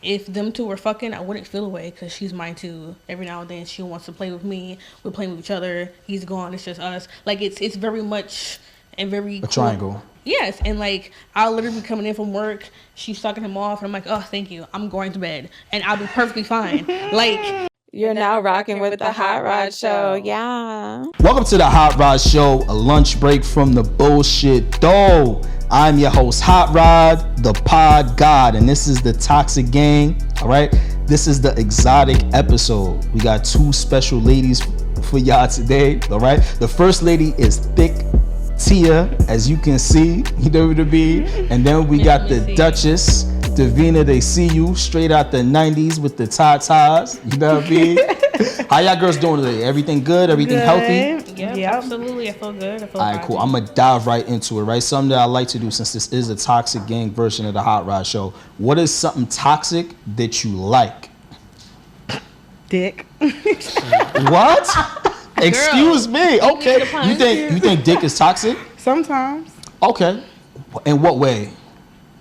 If them two were fucking, I wouldn't feel away because she's mine too. Every now and then she wants to play with me. We're playing with each other. He's gone. It's just us. Like it's very much and very a cool. triangle. Yes, and like I'll literally be coming in from work. She's sucking him off, and I'm like, oh, thank you. I'm going to bed, and I'll be perfectly fine. Like. You're now rocking with the Hotrod Show. Yeah. Welcome to the Hotrod Show, a lunch break from the bullshit though. I'm your host, Hotrod, the pod god, and this is the Toxic Gang. All right, this is the exotic episode. We got two special ladies for y'all today. All right, the first lady is Thick Tia, as you can see, you know what I mean? And then we got the Duchess, Davina. They see you straight out the 90s with the tatas. You know what I mean? How y'all girls doing today? Everything good? Everything healthy? Yeah, absolutely. I feel good. All right, cool. I'm going to dive right into it, right? Something that I like to do, since this is a Toxic Gang version of the Hotrod Show. What is something toxic that you like? Dick. What? Excuse me. Okay. You think dick is toxic? Sometimes. Okay. In what way?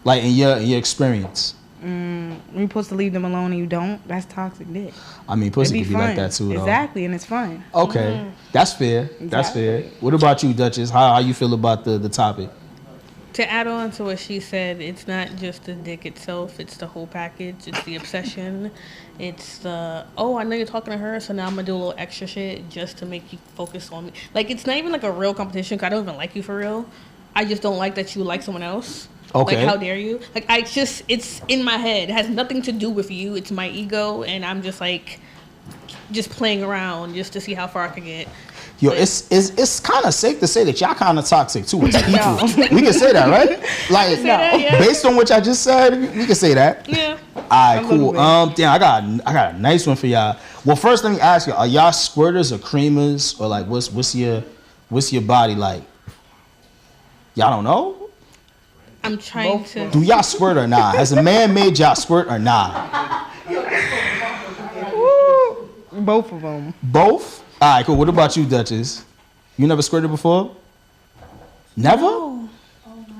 Like in your experience? When you're supposed to leave them alone and you don't, that's toxic dick. I mean, pussy could be like that too, though. Exactly, and it's fun. Okay. That's fair. Exactly. That's fair. What about you, Duchess? How you feel about the topic? To add on to what she said, it's not just the dick itself, it's the whole package. It's the obsession. It's the, oh, I know you're talking to her, so now I'm going to do a little extra shit just to make you focus on me. Like, it's not even like a real competition, because I don't even like you for real. I just don't like that you like someone else. Okay. Like, how dare you? Like, it's in my head. It has nothing to do with you. It's my ego, and I'm just, like, just playing around just to see how far I can get. Yo, it's kind of safe to say that y'all kind of toxic too as people. No. We can say that, right? Like, based on what I just said, we can say that. Yeah. All right, cool. Damn, I got a nice one for y'all. Well, first let me ask you: are y'all squirters or creamers, or like what's your body like? Y'all don't know? I'm trying to. Do y'all squirt or not? Has a man made y'all squirt or not? Both of them. Both? All right, cool. What about you, Duchess? You never squirted before? Never? No.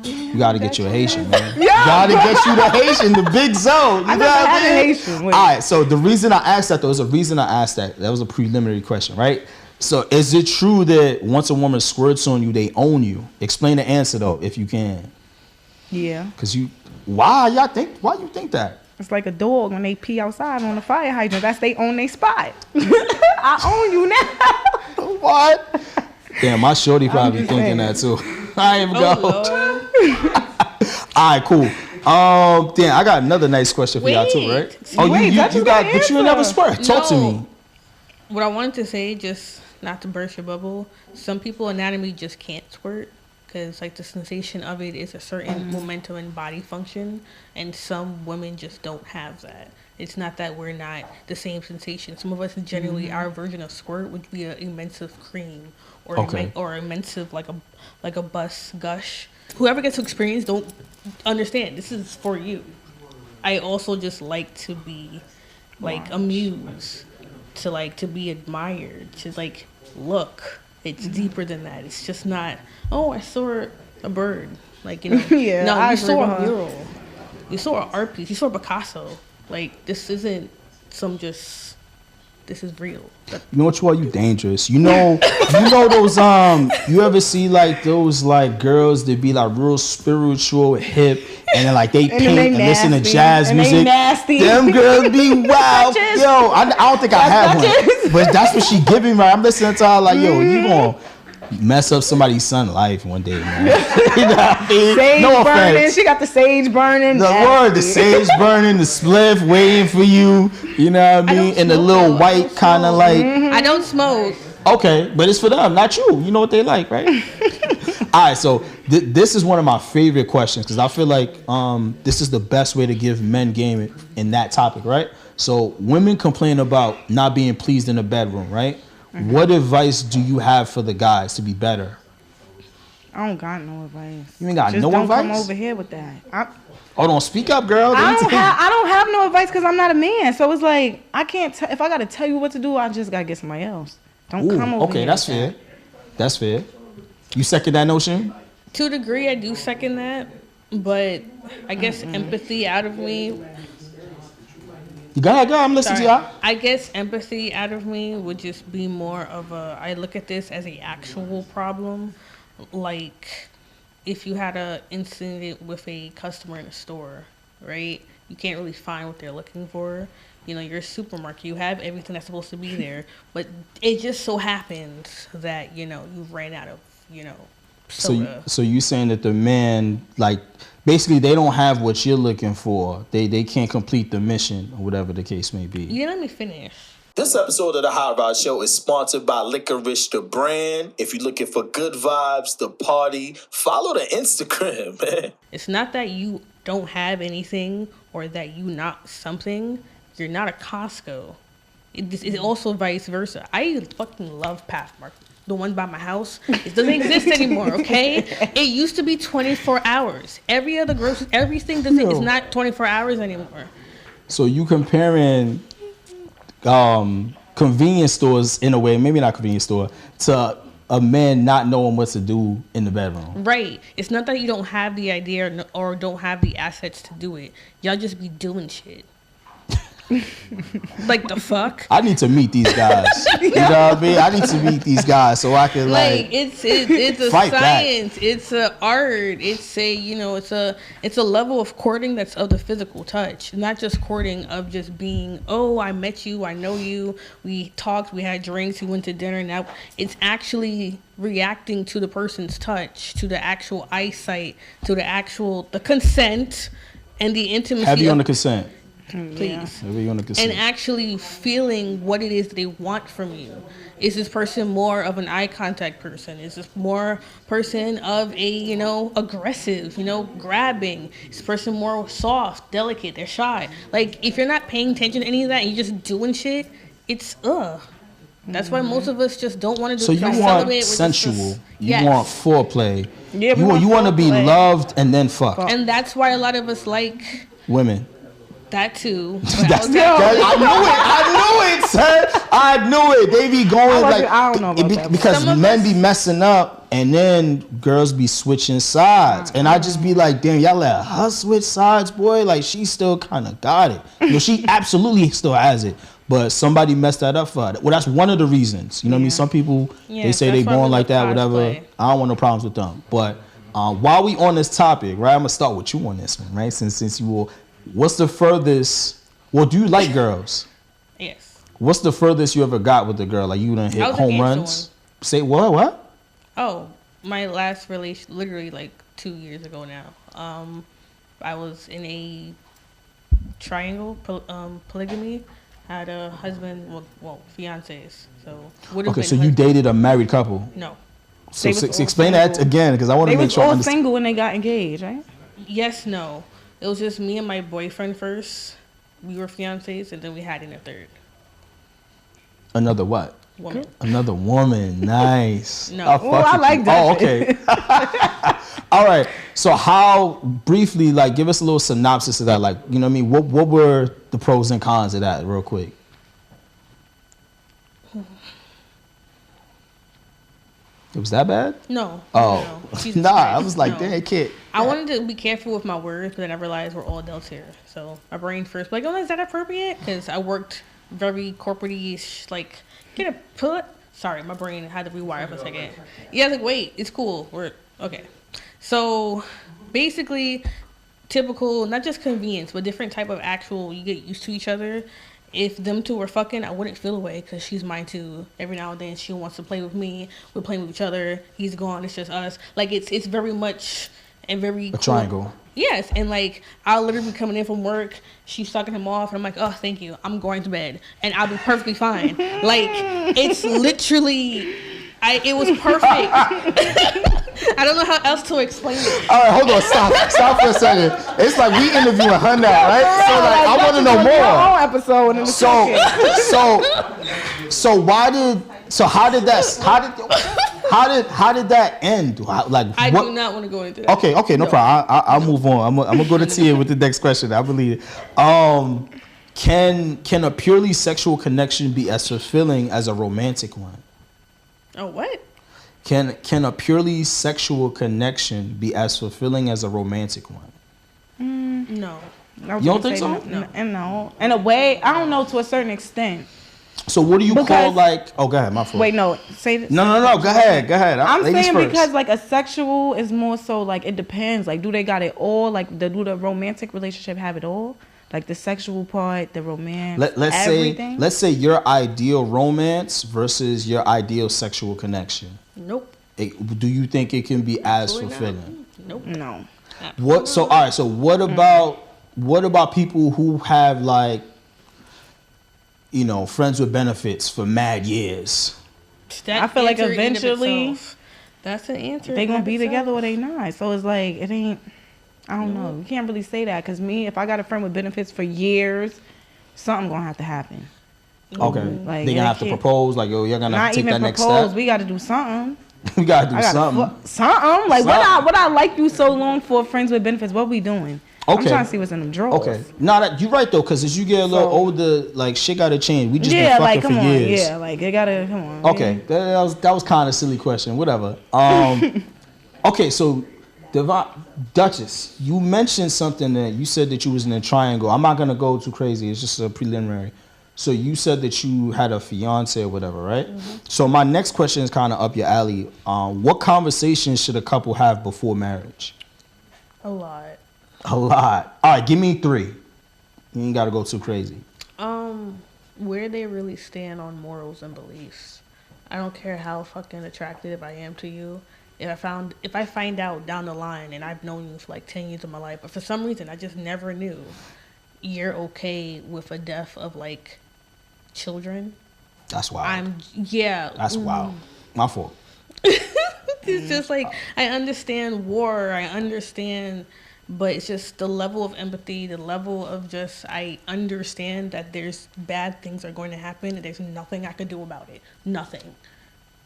You gotta get you a Haitian, man. You gotta get you the Haitian, the big zone. You I never had a Haitian. Wait. All right, so the reason I asked that, though, is a reason I asked that. That was a preliminary question, right? So is it true that once a woman squirts on you, they own you? Explain the answer, though, if you can. Yeah. Because why you think that? It's like a dog when they pee outside on the fire hydrant. That's they own their spot. I own you now. What? Damn, my shorty probably thinking that too. I ain't go. All right, cool. Damn, I got another nice question for y'all too, right? You got, but you never squirt. Talk to me. What I wanted to say, just not to burst your bubble, some people anatomy just can't squirt. Because, like, the sensation of it is a certain momentum and body function, and some women just don't have that. It's not that we're not the same sensation. Some of us, generally, our version of squirt would be an immense cream, or immense like a bus gush. Whoever gets to experience don't understand. This is for you. I also just like to be, like, amused, to be admired, to, like, look. It's deeper than that. It's just not, oh, I saw a bird. Like, you know. Yeah, no, you saw a mural. You saw an art piece. You saw Picasso. Like, this isn't this is real. You know what you are? You dangerous. You know those, you ever see, like, those, like, girls that be, like, real spiritual, hip, and then, like, they paint and listen to jazz music. They nasty. Them girls be wild. Yo, I don't think I have one. But that's what she giving me. I'm listening to her like, yo, you gonna mess up somebody's son's life one day, man. You know what I mean? Sage no burning. offense. She got the sage burning. The sage burning, the spliff waiting for you. You know what I mean? And the little white kind of like. I don't smoke. Okay, but it's for them, not you. You know what they like, right? All right, so this is one of my favorite questions because I feel like this is the best way to give men game in that topic, right? So women complain about not being pleased in the bedroom, right? Mm-hmm. What advice do you have for the guys to be better? I don't got no advice. You ain't got Just no don't advice? Come over here with that. Hold on, speak up, girl. I don't have no advice because I'm not a man. So it's like I can't. If I gotta tell you what to do, I just gotta get somebody else. Don't come over here. Okay, that's fair. That's fair. You second that notion? To a degree, I do second that, but I guess empathy out of me Go ahead. I'm listening to y'all. I guess empathy out of me would just be more of I look at this as a actual problem. Like, if you had a incident with a customer in a store, right? You can't really find what they're looking for. You know, you're a supermarket. You have everything that's supposed to be there. But it just so happens that, you know, you ran out of, you know, soda. So you saying that the men, like, basically they don't have what you're looking for. They can't complete the mission or whatever the case may be. Yeah, let me finish. This episode of the Hotrod Show is sponsored by Licorice the brand. If you're looking for good vibes, the party, follow the Instagram, man. It's not that you don't have anything or that you not something. You're not a Costco. It's also vice versa. I fucking love Pathmark. The one by my house. It doesn't exist anymore, okay? It used to be 24 hours. Every other grocery, everything doesn't. It's not 24 hours anymore. So you comparing convenience stores in a way, maybe not convenience store, to a man not knowing what to do in the bedroom. Right. It's not that you don't have the idea or don't have the assets to do it. Y'all just be doing shit. Like, the fuck? I need to meet these guys. You know what I mean? I need to meet these guys so I can like it's a science. Back. It's a art. It's a, you know, it's a level of courting that's of the physical touch, not just courting of just being, oh, I met you, I know you, we talked, we had drinks, we went to dinner. Now it's actually reacting to the person's touch, to the actual eyesight, to the consent and the intimacy. Heavy on the consent. Please. Yeah. And actually feeling what it is that they want from you. Is this person more of an eye contact person? Is this more person of a, you know, aggressive, you know, grabbing? Is this person more soft, delicate, they're shy? Like, if you're not paying attention to any of that and you're just doing shit, it's That's why most of us just don't want to do it. So you want sensual. You want foreplay. Yeah, you want to be loved and then fuck. And that's why a lot of us like women. That too. I knew it, son. I knew it. They be going I don't know about that. Because men be messing up and then girls be switching sides. And I just be like, damn, y'all let her switch sides, boy. Like, she still kind of got it. You know, she absolutely still has it. But somebody messed that up for her. Well, that's one of the reasons. You know what I mean? Some people, they say they born like that, whatever. I don't want no problems with them. But while we on this topic, right, I'm going to start with you on this one, right? Since you will... What's the furthest? Well, do you like girls? Yes. What's the furthest you ever got with a girl? Like, you done hit home runs? Say what? What? Oh, my last relation, literally like 2 years ago now. I was in a triangle polygamy. Had a husband, well, fiancés. So okay, so you dated a married couple? No. So explain that again, because I want to make sure. They was all single when they got engaged, right? Yes, no. It was just me and my boyfriend first. We were fiancés, and then we had a third. Another what? Woman. Another woman. Nice. No. I like that. Oh, okay. All right. So how, briefly, like, give us a little synopsis of that. Like, you know what I mean? What were the pros and cons of that, real quick? It was that bad? No. Oh. No. Nah, I was like, dang, kid. I wanted to be careful with my words, but then I realized we're all adults here. So my brain first, like, oh, is that appropriate? Because I worked very corporate-y, like, get a put. Sorry, my brain had to rewire for a second. Yeah, I was like, wait, it's cool. We're okay. So basically, typical, not just convenience, but different type of actual, you get used to each other. If them two were fucking, I wouldn't feel away because she's mine too. Every now and then she wants to play with me. We're playing with each other. He's gone. It's just us. Like, it's very much and very cool. Triangle. Yes, and like I'll literally be coming in from work. She's sucking him off, and I'm like, oh, thank you. I'm going to bed, and I'll be perfectly fine. Like, it's literally, it was perfect. I don't know how else to explain it. All right, hold on, stop for a second. It's like we interviewing her now, right? So like, I want to know more. How did that end? Like, I do not want to go into that. Okay, no problem. I'll move on. I'm gonna go to Tia with the next question. I believe it. Can a purely sexual connection be as fulfilling as a romantic one? Oh, what? Can a purely sexual connection be as fulfilling as a romantic one? No. You don't think so? No. In a way, I don't know, to a certain extent. So what do you call like? Oh, go ahead, my fault. Wait, no. Say this. No. Go ahead. I'm saying first. because like a sexual is more so like it depends. Like, do they got it all? Like, do the romantic relationship have it all? Like the sexual part, the romance, everything? Let's say your ideal romance versus your ideal sexual connection. Nope. Do you think it can be as fulfilling? Nope. No. What? So all right. So what about people who have like, you know, friends with benefits for mad years? I feel like eventually that's an answer. They gonna be together or they not. So it's like it ain't. I don't know. You can't really say that because me, if I got a friend with benefits for years, something gonna have to happen. Okay. Like they gonna have to propose. Like, yo, you're gonna have to take that next step. We got to do something. We gotta do something. Something. Like what I like you so long for friends with benefits. What we doing? Okay. I'm trying to see what's in them drawers. Okay. No, you're right though, because as you get a little older, like shit gotta change. We just been fucking for years. Yeah, like it gotta come on. Okay, that was kind of a silly question. Whatever. Okay, so Duchess, you mentioned something that you said that you was in a triangle. I'm not gonna go too crazy. It's just a preliminary. So you said that you had a fiance or whatever, right? Mm-hmm. So my next question is kind of up your alley. What conversations should a couple have before marriage? A lot. All right, give me 3. You ain't gotta go too crazy. Where they really stand on morals and beliefs. I don't care how fucking attractive I am to you. If I find out down the line and I've known you for like 10 years of my life, but for some reason I just never knew you're okay with a death of like children. That's wild. That's wild. My fault. It's just like, I understand war, I understand, but it's just the level of empathy, the level of just, I understand that there's bad things are going to happen and there's nothing I could do about it. Nothing.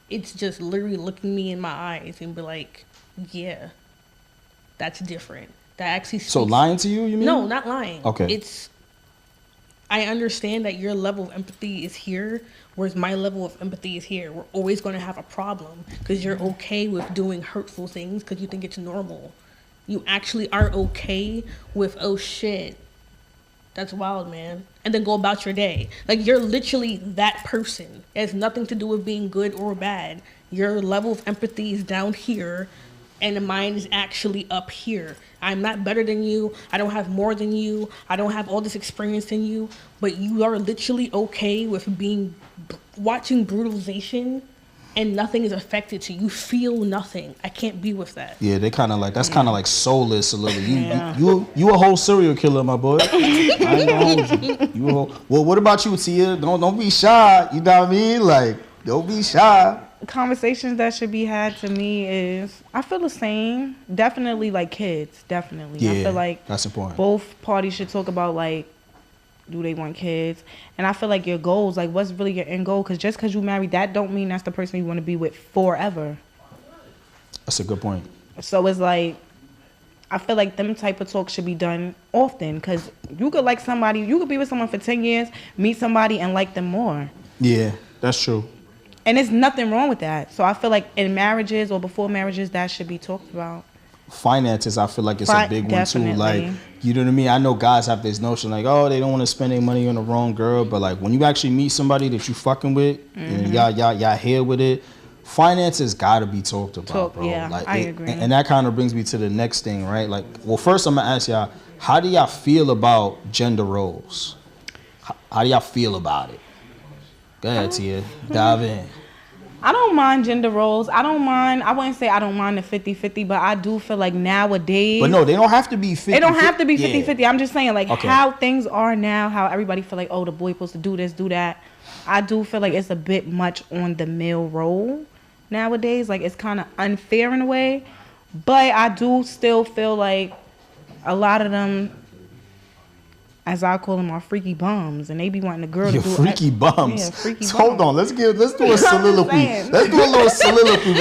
It's just literally looking me in my eyes and be like, yeah, that's different. That actually speaks. So lying to you mean? No, not lying. Okay. I understand that your level of empathy is here, whereas my level of empathy is here. We're always going to have a problem because you're okay with doing hurtful things because you think it's normal. You actually are okay with, oh shit, that's wild, man. And then go about your day. Like, you're literally that person. It has nothing to do with being good or bad. Your level of empathy is down here, and mine is actually up here. I'm not better than you. I don't have more than you. I don't have all this experience than you. But you are literally okay with watching brutalization and nothing is affected to you. You feel nothing. I can't be with that. Yeah, they kind of like, that's kind of like soulless a little. You a whole serial killer, my boy. I ain't gonna hold you. Well, what about you, Tia? Don't be shy. You know what I mean? Like, don't be shy. Conversations that should be had to me is, I feel the same. Definitely like kids. Definitely. Yeah, I feel like that's important. Both parties should talk about like, do they want kids? And I feel like your goals, like what's really your end goal? Because just because you married, that don't mean that's the person you want to be with forever. That's a good point. So it's like, I feel like them type of talks should be done often, because you could like somebody, you could be with someone for 10 years, meet somebody and like them more. Yeah, that's true. And there's nothing wrong with that. So I feel like in marriages or before marriages, that should be talked about. Finances, I feel like it's a big one too. Like, you know what I mean? I know guys have this notion like, oh, they don't want to spend their money on the wrong girl, but like when you actually meet somebody that you fucking with, and y'all here with it, finances gotta be talked about, bro. Yeah, like, I agree. And that kind of brings me to the next thing, right? Like, well, first I'm gonna ask y'all, how do y'all feel about gender roles? How do y'all feel about it? Go ahead, Tia. Dive in. I don't mind gender roles. I wouldn't say I don't mind the 50-50, but I do feel like nowadays. But no, they don't have to be 50-50. They don't have to be 50-50. I'm just saying, like, how things are now, how everybody feel like, oh, the boy supposed to do this, do that. I do feel like it's a bit much on the male role nowadays. Like, it's kind of unfair in a way. But I do still feel like a lot of them, as I call them, are freaky bums, and they be wanting the girl to do freaky bums. Yeah, freaky bums. Hold on, let's do a soliloquy. Let's do a little soliloquy.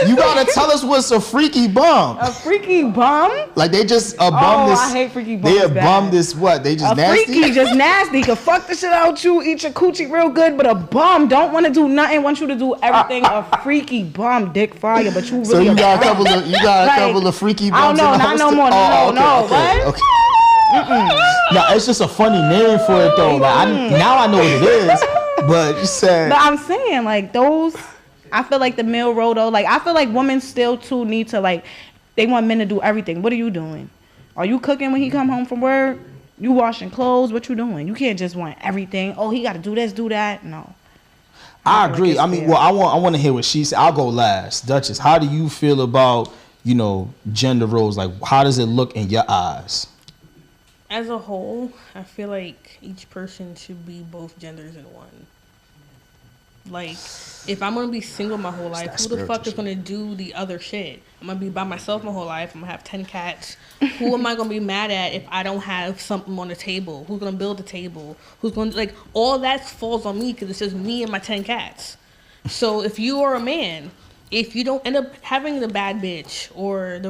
You gotta tell us what's a freaky bum. A freaky bum? Like they just a bum. I hate freaky bums. They a bum. This what? They just nasty. Freaky, just nasty. Could fuck the shit out you, eat your coochie real good, but a bum don't want to do nothing. Want you to do everything. A freaky bum, dick fire, but you really. So you got a couple of freaky bums. I don't know, not no more. No. Okay. No, it's just a funny name for it though. Like now I know what it is, but you said. But I'm saying like those. I feel like the male role though. Like I feel like women still too need to like. They want men to do everything. What are you doing? Are you cooking when he come home from work? You washing clothes? What you doing? You can't just want everything. Oh, he got to do this, do that. No. I agree. I mean, well, I want to hear what she said. I'll go last. Duchess, how do you feel about, gender roles? Like, how does it look in your eyes? As a whole, I feel like each person should be both genders in one. Like, if I'm going to be single my whole life, who the fuck is going to do the other shit? I'm going to be by myself my whole life. I'm going to have 10 cats. Who am I going to be mad at if I don't have something on the table? Who's going to build the table? Who's going to, like, all that falls on me because it's just me and my 10 cats. So if you are a man, if you don't end up having the bad bitch or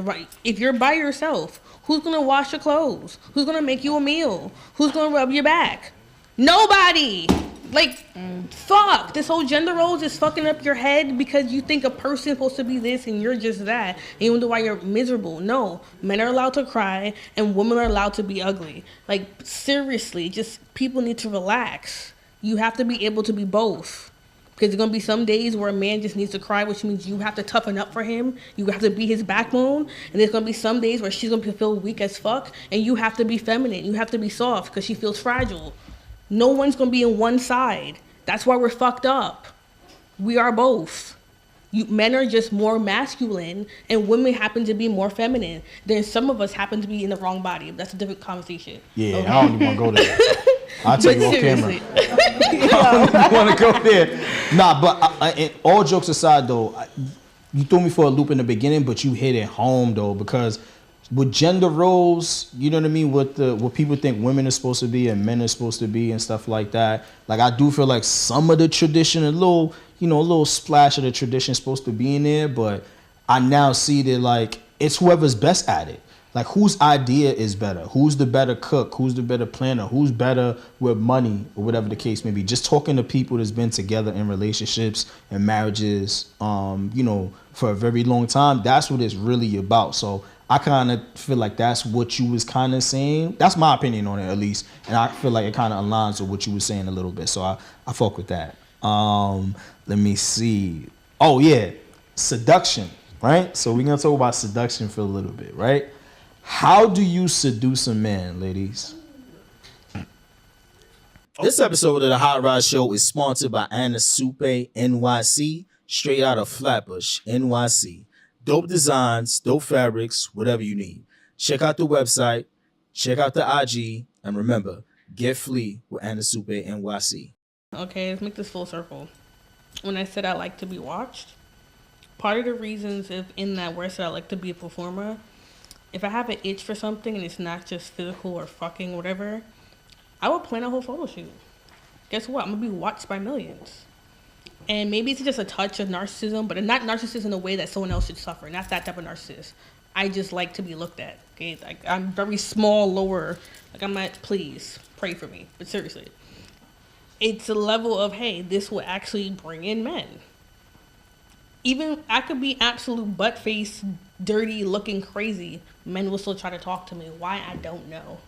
if you're by yourself, who's going to wash your clothes? Who's going to make you a meal? Who's going to rub your back? Nobody. Like, fuck. This whole gender roles is fucking up your head because you think a person's supposed to be this and you're just that. And you wonder why you're miserable. No. Men are allowed to cry and women are allowed to be ugly. Like, seriously, just people need to relax. You have to be able to be both. Because there's going to be some days where a man just needs to cry, which means you have to toughen up for him. You have to be his backbone. And there's going to be some days where she's going to feel weak as fuck. And you have to be feminine. You have to be soft because she feels fragile. No one's going to be on one side. That's why we're fucked up. We are both. Men are just more masculine and women happen to be more feminine. Then some of us happen to be in the wrong body. That's a different conversation. Yeah, okay. I don't even want to go there. I'll take you on camera. I don't want to go there. Nah, but all jokes aside though, you threw me for a loop in the beginning, but you hit it home though, because with gender roles, you know what I mean, what people think women are supposed to be and men are supposed to be and stuff like that. Like I do feel like some of the tradition, a little splash of the tradition is supposed to be in there, but I now see that like it's whoever's best at it. Like whose idea is better? Who's the better cook? Who's the better planner? Who's better with money or whatever the case may be? Just talking to people that's been together in relationships and marriages, for a very long time. That's what it's really about. So I kind of feel like that's what you was kind of saying. That's my opinion on it, at least. And I feel like it kind of aligns with what you were saying a little bit. So I fuck with that. Let me see. Oh, yeah. Seduction, right? So we're going to talk about seduction for a little bit, right? How do you seduce a man, ladies? This episode of the Hotrod Show is sponsored by Anna Soupe NYC, straight out of Flatbush, NYC. Dope designs, dope fabrics, whatever you need. Check out the website, check out the IG, and remember, get flea with Anna Soupe NYC. Okay, let's make this full circle. When I said I like to be watched, part of the reasons in that where I said I like to be a performer, if I have an itch for something and it's not just physical or fucking whatever, I would plan a whole photo shoot. Guess what? I'm going to be watched by millions. And maybe it's just a touch of narcissism, but not narcissism in a way that someone else should suffer. Not that type of narcissist. I just like to be looked at. Okay, like I'm very small, lower. Like I'm not. Please pray for me. But seriously, it's a level of hey, this will actually bring in men. Even I could be absolute butt face, dirty, looking crazy. Men will still try to talk to me. Why? I don't know.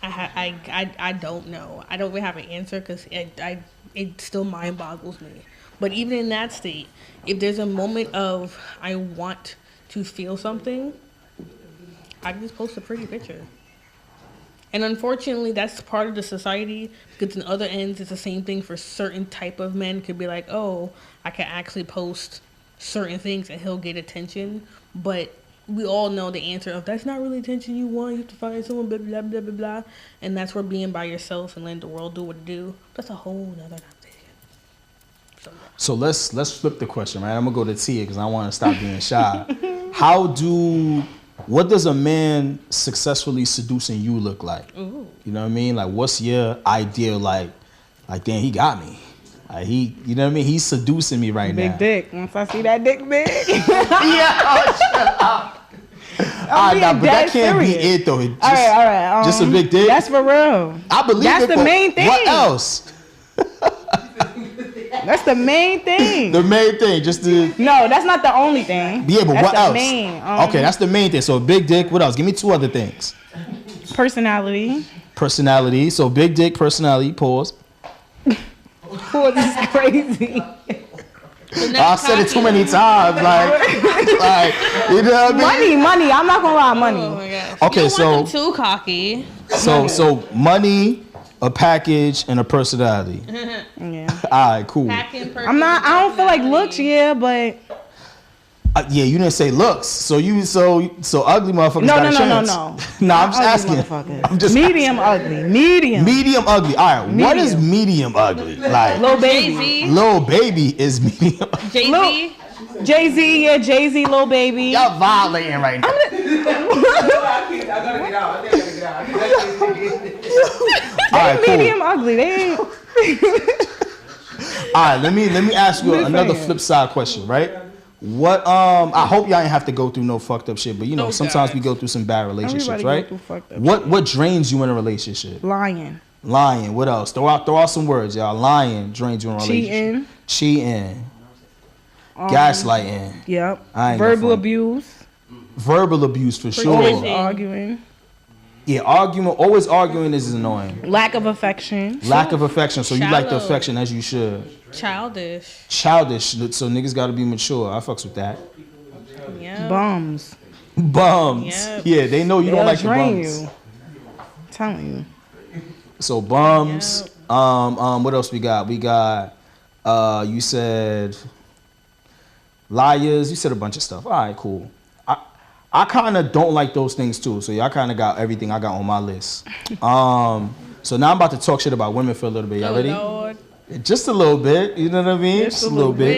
I don't know. I don't really have an answer because it still mind boggles me. But even in that state, if there's a moment of I want to feel something, I can just post a pretty picture. And unfortunately, that's part of the society because in other ends, it's the same thing for certain type of men. Could be like, oh, I can actually post certain things and he'll get attention. But we all know the answer of that's not really attention you want. You have to find someone, blah, blah, blah, blah, blah. And that's where being by yourself and letting the world do what it do. That's a whole nother conversation. So let's flip the question, right? I'm going to go to Tia because I want to stop being shy. What does a man successfully seducing you look like? Ooh. You know what I mean? Like, what's your idea like, damn, he got me. You know what I mean? He's seducing me right now. Big dick. Once I see that dick big. Yeah, shut up. But that can't be it though. All right. Just a big dick. That's for real. I believe that's the main thing. What else? That's the main thing. The main thing, No, that's not the only thing. Yeah, but that's what else? Main, okay, that's the main thing. So big dick. What else? Give me two other things. Personality. Personality. So big dick, personality. Pause. Pause is crazy. I said it too many times. Like, you know what I mean? Money. I'm not gonna lie, money. Oh my gosh. Okay, you don't so want them too cocky. So money, a package, and a personality. Yeah. All right, cool. I don't feel like looks, yeah, but. Yeah, you didn't say looks. So ugly motherfuckers got a chance. No. Nah, I'm just asking. I'm just medium ugly. Medium ugly. All right, what is medium ugly? Like Lil Baby. Lil Baby is medium. Jay-Z. Jay-Z, yeah, Jay-Z, Lil Baby. Y'all violating right now. I gotta get out. All right, cool. Medium ugly. They ain't. All right, let me ask you another flip side question, right? What I hope y'all ain't have to go through no fucked up shit, but you know sometimes we go through some bad relationships, right? What drains you in a relationship? Lying. What else? Throw out some words, y'all. Lying drains you in a relationship. Cheating. Gaslighting. Yep. Verbal abuse. Verbal abuse for sure. Always arguing. Yeah, always arguing is annoying. Lack of affection. So you like the affection as you should. Childish. So niggas gotta be mature. I fucks with that. Yeah. Bums. Yep. Yeah, they know you don't like the bums. I'm telling you. So bums. Yep. What else we got? We got you said liars. You said a bunch of stuff. All right, cool. I kind of don't like those things too. So y'all kind of got everything I got on my list. So now I'm about to talk shit about women for a little bit. Y'all ready? Lord. Just a little bit. You know what I mean? Just a little bit.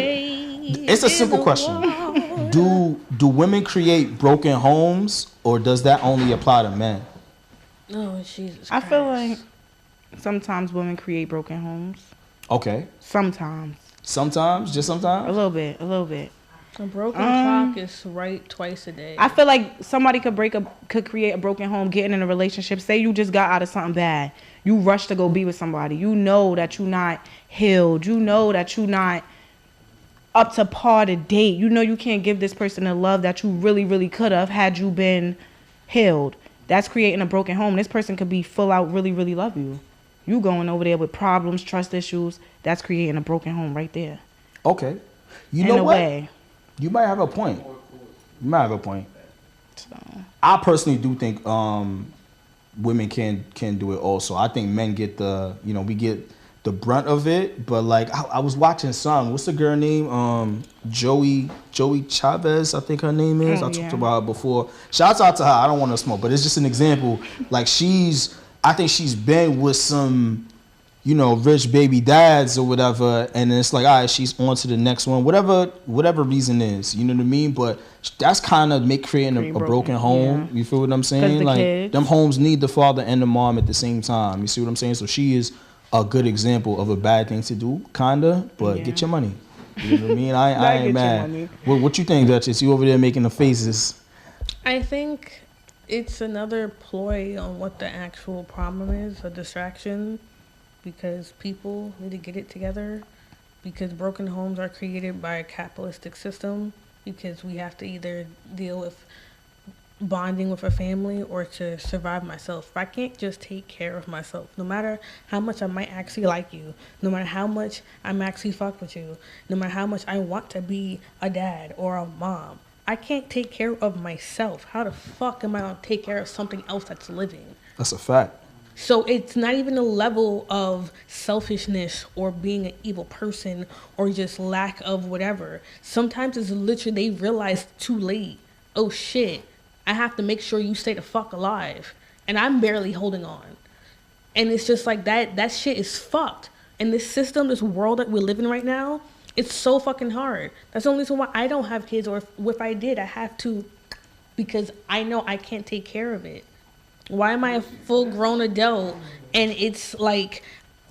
It's a simple question. Do women create broken homes, or does that only apply to men? Oh, Jesus Christ. I feel like sometimes women create broken homes. Okay. Sometimes. Just sometimes? A little bit. A broken clock is right twice a day. I feel like somebody could create a broken home, getting in a relationship. Say you just got out of something bad. You rush to go be with somebody. You know that you're not healed. You know that you're not up to par to date. You know you can't give this person the love that you really, really could have had you been healed. That's creating a broken home. This person could be full out really, really love you. You going over there with problems, trust issues. That's creating a broken home right there. Okay. You know what? You might have a point. So. I personally do think women can do it also. I think men get we get the brunt of it, but like I was watching what's the girl name? Joey Chavez, I think her name is. I talked about her before. Shouts out to her. I don't want to smoke, but it's just an example. Like I think she's been with some rich baby dads or whatever, and it's like, all right, she's on to the next one, whatever reason is, you know what I mean? But that's kind of creating a broken home. Yeah. You feel what I'm saying? Like kids. Them homes need the father and the mom at the same time. You see what I'm saying? So she is a good example of a bad thing to do, kinda, but get your money. You know what I mean? I ain't mad. What you think, Duchess? You over there making the faces? I think it's another ploy on what the actual problem is, a distraction. Because people need to get it together, because broken homes are created by a capitalistic system, because we have to either deal with bonding with a family or to survive myself. If I can't just take care of myself, no matter how much I might actually like you, no matter how much I'm actually fuck with you, no matter how much I want to be a dad or a mom, I can't take care of myself. How the fuck am I going to take care of something else that's living? That's a fact. So it's not even a level of selfishness or being an evil person or just lack of whatever. Sometimes it's literally they realize too late. Oh shit, I have to make sure you stay the fuck alive. And I'm barely holding on. And it's just like that shit is fucked. And this system, this world that we're living right now, it's so fucking hard. That's the only reason why I don't have kids, or if I did, I have to, because I know I can't take care of it. Why am I a full-grown adult and it's like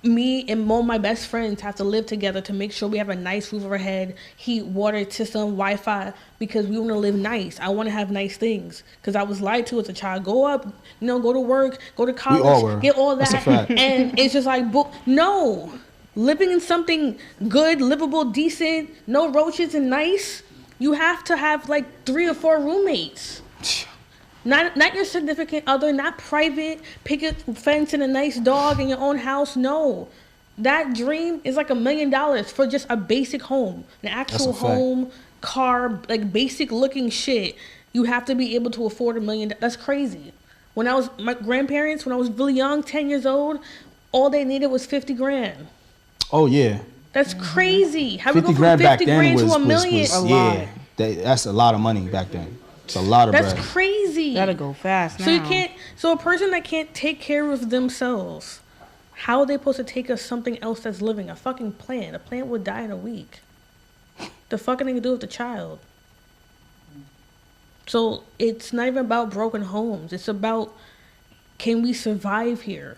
me and all my best friends have to live together to make sure we have a nice roof over our head, heat, water system, Wi-Fi, because we want to live nice. I want to have nice things because I was lied to as a child. Go up, go to work, go to college, get all that. That's a fact. And it's just like, no. Living in something good, livable, decent, no roaches and nice, you have to have like 3 or 4 roommates. Not your significant other, not private, picket fence and a nice dog in your own house. No. That dream is like $1 million for just a basic home. An actual home, car, like basic looking shit. You have to be able to afford $1 million. That's crazy. When I was, my grandparents, when I was really young, 10 years old, all they needed was 50 grand. Oh, yeah. That's crazy. How 50 we go grand from 50 back then grand was, to $1 million? yeah. That's a lot of money back then. It's a lot of bread. That's crazy. Gotta go fast now. So you can't. So a person that can't take care of themselves, how are they supposed to take us something else that's living? A fucking plant. A plant would die in a week. The fucking thing to do with the child. So it's not even about broken homes. It's about, can we survive here?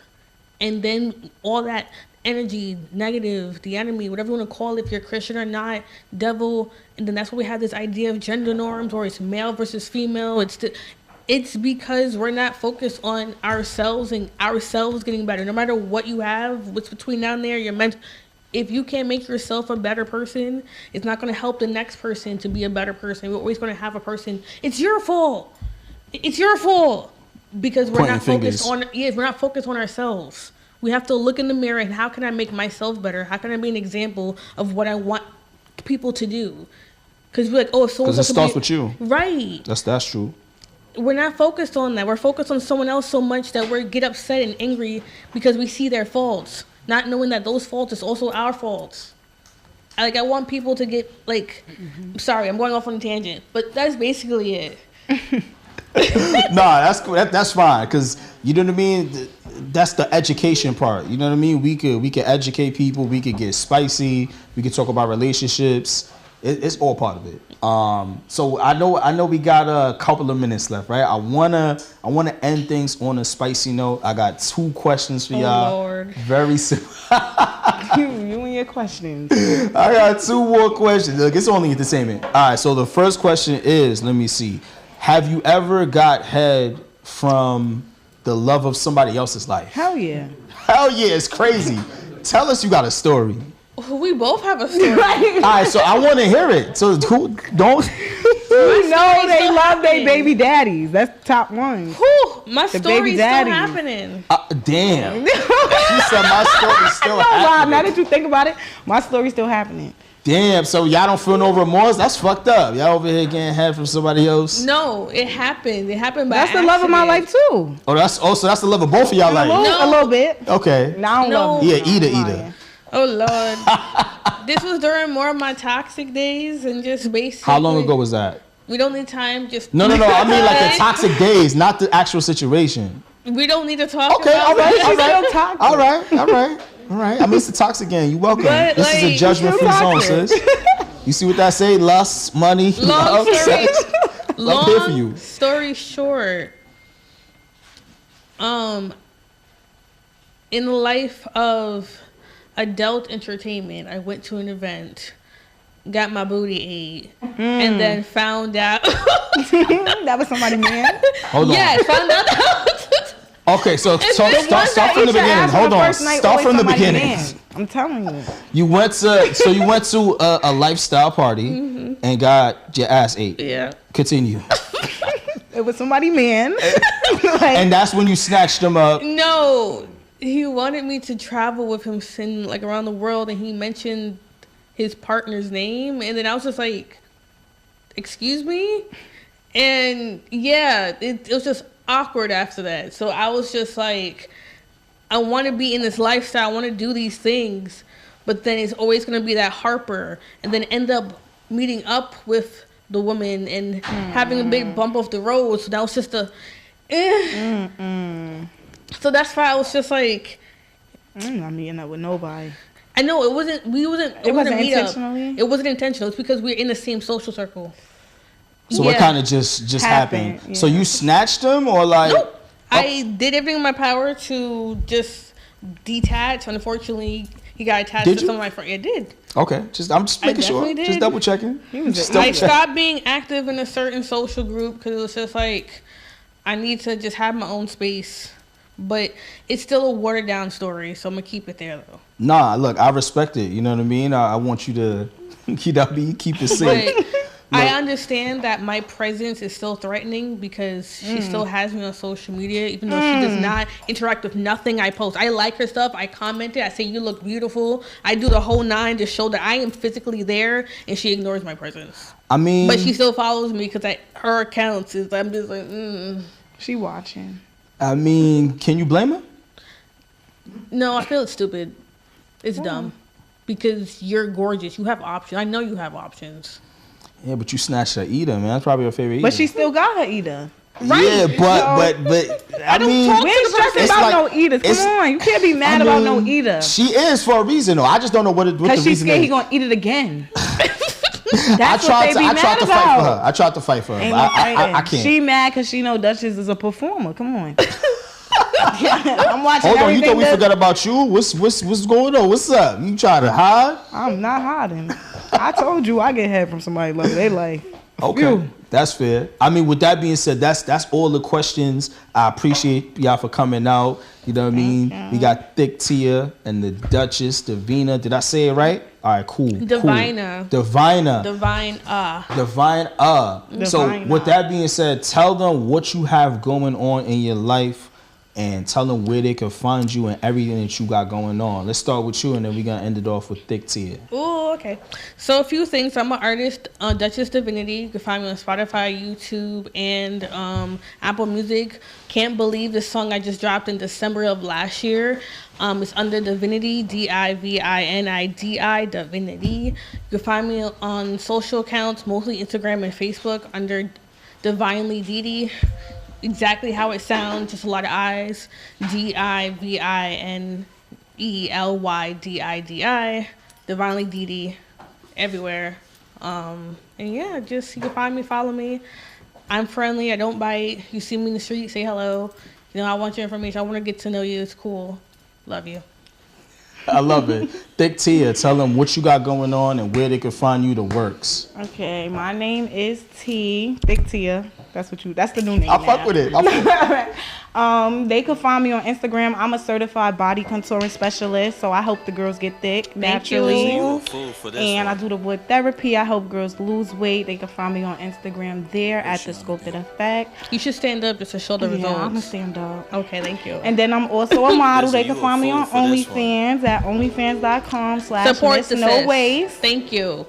And then all that energy, negative, the enemy, whatever you want to call it, if you're Christian or not, devil, and then that's why we have this idea of gender norms, or it's male versus female. It's because we're not focused on ourselves and ourselves getting better. No matter what you have, what's between now and there, you're meant. If you can't make yourself a better person, it's not going to help the next person to be a better person. We're always going to have a person. It's your fault. It's your fault because we're not focused on. Yes, we're not focused on ourselves. We have to look in the mirror and how can I make myself better? How can I be an example of what I want people to do? Because we're like, oh, if someone's because it starts with you, right? That's true. We're not focused on that. We're focused on someone else so much that we get upset and angry because we see their faults, not knowing that those faults is also our faults. I want people to get sorry, I'm going off on a tangent, but that's basically it. Nah, that's fine, because you know what I mean. That's the education part. You know what I mean. We could educate people. We could get spicy. We could talk about relationships. It's all part of it. So I know we got a couple of minutes left, right? I wanna end things on a spicy note. I got 2 questions for y'all. Oh Lord. Very simple. You and your questions. I got 2 more questions. Look, it's only entertainment. All right. So the first question is, let me see. Have you ever got head from the love of somebody else's life? Hell yeah. Hell yeah, it's crazy. Tell us you got a story. We both have a story. All right, so I want to hear it. So don't. You know they love their baby daddies. That's top one. Whew, my story's still happening. Damn. She said my story's still happening. Now that you think about it, my story's still happening. Damn, so y'all don't feel no remorse? That's fucked up. Y'all over here getting head from somebody else? No, it happened. It happened by That's accident. the love of my life too. Oh, so that's the love of both of y'all life. A little bit. Okay. Now I don't love Yeah, eater. Oh Lord. This was during more of my toxic days and just basically. How long ago was that? We don't need time. Just No. I mean like the toxic days, not the actual situation. We don't need to talk Okay, about all right, it. all right. I mean, it's the toxic game. You welcome. But, this is a judgment-free zone, sis. You see what that say? Lust, money, love, sex. I'm here for you. Story short, in the life of adult entertainment, I went to an event, got my booty ate, and then found out that was somebody man. Hold on. Yes, found out. Okay, so start from the beginning. Hold on. Start from the beginning. I'm telling you. You went to a lifestyle party and got your ass ate. Yeah. Continue. It was somebody man. And that's when you snatched him up. No, he wanted me to travel with him around the world, and he mentioned his partner's name, and then I was just like, excuse me? And yeah, it was just awkward after that. So I was just like, I want to be in this lifestyle, I want to do these things, but then it's always going to be that Harper, and then end up meeting up with the woman and having a big bump off the road. So that was just a So that's why I was just like, I'm not meeting up with nobody. I know it wasn't intentionally. It wasn't intentional. It's because we're in the same social circle. So what kind of just happened? Yeah. So you snatched him or like? Nope. I did everything in my power to just detach. Unfortunately, he got attached to some of my friends. It did. Okay, I'm just making sure. Did. Just double checking. I stopped being active in a certain social group because it was just like, I need to just have my own space. But it's still a watered down story, so I'm gonna keep it there though. Nah, look, I respect it. You know what I mean? I want you to keep it safe. I understand that my presence is still threatening because she still has me on social media, even though she does not interact with nothing I post. I like her stuff. I comment it. I say, you look beautiful. I do the whole 9 to show that I am physically there, and she ignores my presence. I mean... But she still follows me because her accounts is... I'm just like, She watching. I mean, can you blame her? No, I feel it's stupid. It's dumb. Because you're gorgeous. You have options. I know you have options. Yeah, but you snatched her eater, man. That's probably her favorite eater. But she still got her eater. Right. Yeah, but I mean, we ain't stressing about no eaters. Come on, you can't be mad about no eater. She is for a reason, though. I just don't know what the reason is. Because she's scared he gonna eat it again. I tried to fight for her. I tried to fight for her. I can't. She mad because she know Duchess is a performer. Come on. I'm watching. Hold on, you thought we forgot about you? What's going on? What's up? You try to hide? I'm not hiding. I told you I get head from somebody love their life. Okay, that's fair. I mean, with that being said, that's all the questions. I appreciate y'all for coming out. You know what I mean? We got Thick Tia and the Duchess, Davina. Did I say it right? All right, cool. Divina. So with that being said, tell them what you have going on in your life and tell them where they can find you and everything that you got going on. Let's start with you, and then we're going to end it off with Thick Tia. Oh, okay. So a few things. I'm an artist, Duchess Divinity. You can find me on Spotify, YouTube, and Apple Music. Can't believe the song I just dropped in December of last year. It's under Divinity, Divinidi, Divinity. You can find me on social accounts, mostly Instagram and Facebook, under Divinely Didi. Exactly how it sounds, just a lot of I's. Divinelydidi. Divinely Didi. Everywhere. And yeah, just you can find me, follow me. I'm friendly, I don't bite. You see me in the street, say hello. You know, I want your information. I want to get to know you. It's cool. Love you. I love it. Thick Tia, tell them what you got going on and where they can find you the works. Okay, my name is Thick Tia. That's the new name. I'll fuck with it. They can find me on Instagram. I'm a certified body contouring specialist, so I help the girls get thick naturally. And I do the wood therapy. I help girls lose weight. They can find me on Instagram there at the Sculpted Effect. You should stand up just to show the results. Yeah, I'm gonna stand up. Okay, thank you. And then I'm also a model. They can find me on OnlyFans at onlyfans.com/MissNoWaste. Thank you.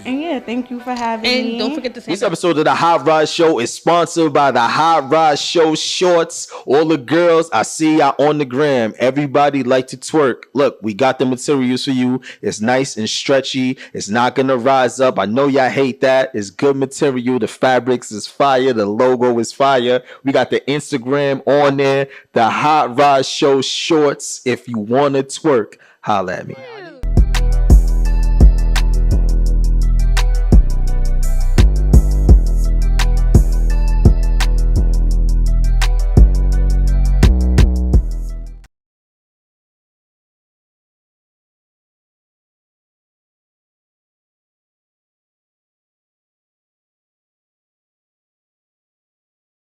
And yeah, thank you for having me. And don't forget to say this episode of the Hot Rod Show is sponsored by the Hot Rod Show shorts. All the girls, I see y'all on the gram. Everybody like to twerk. Look, we got the materials for you. It's nice and stretchy. It's not gonna rise up. I know y'all hate that. It's good material. The fabrics is fire. The logo is fire. We got the Instagram on there. The Hot Rod Show shorts. If you wanna twerk, holla at me.